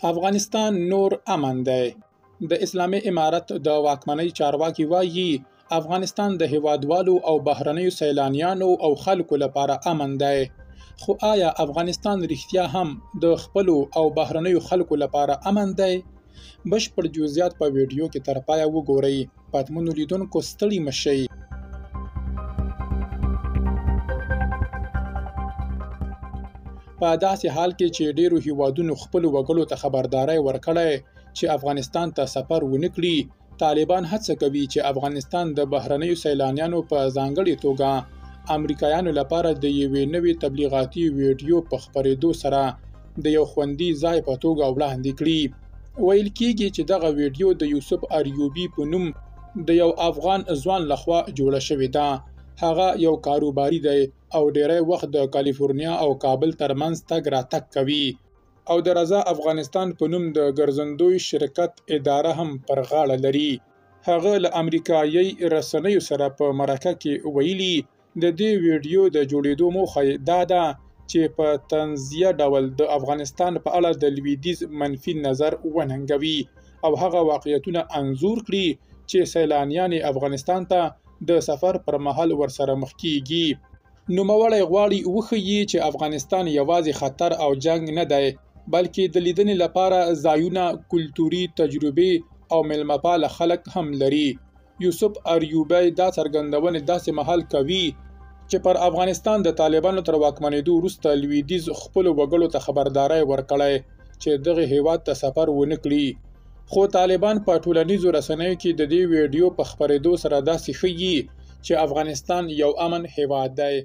افغانستان نور امن دی. د اسلامي امارت د واکمنۍ چارواکي وایي افغانستان د هیوادوالو او بهرنیو سیلانیانو او خلکو لپاره امن دی. خو آیا افغانستان رښتیا هم د خپلو او بهرنیو خلکو لپاره امن دی؟ بشپړ جزئیات په ویډیو کې تر پایه وګورئ. پاتمنو لیدونکو ستړي مشئ. په داسې حال کې چې ډیرو هیوادونو خپلو وګړو ته خبرداری ورکړی چې افغانستان ته سفر ونه کړي، طالبان هڅه کوي چې افغانستان د بهرنیو سیلانیانو په ځانګړې توګه امریکایانو لپاره د یوې نوې تبلیغاتي ویډیو په خپرېدو سره د یو خوندي ځای په توګه وړاندې کړي. ویل کېږي چې دغه ویډیو د یوسف اریوبي په نوم د یو افغان ځوان لخوا جوړه شوې ده. هغه یو کاروباري دی او ډیری وخت د کالیفورنیا او کابل ترمنځ تګ راتګ کوي او د رضا افغانستان په نوم د ګرځندوی شرکت اداره هم پر غاړه لري. هغه له امریکایي رسنیو سره په مرکه کې ویلي د دې ویډیو د جوړېدو موخه دا ده چې په طنزیه ډول د افغانستان په اړه د لویدیځ منفي نظر وننګوي او هغه واقعیتونه انځور کړي چې سیلانیان افغانستان ته د سفر پر مهال ورسره مخ کیږي. نوموړی غواړي وښیي چې افغانستان یوازې خطر او جنگ نه دی، بلکې د لیدنې لپاره ځایونه، کلتوري تجربې او میلمه‌پاله خلک هم لري. یوسف اریوبی دا څرګندونې داسې مهال کوي چې پر افغانستان د طالبانو تر واکمنېدو وروسته لویدیځ خپلو وګړو ته خبرداری ورکړی چې دغه هیواد ته سفر ونه کړي. خو طالبان په ټولنیزو رسنیو کې د دې ویډیو په خپرېدو سره داسې ښیي چې افغانستان یو امن هیواد دی.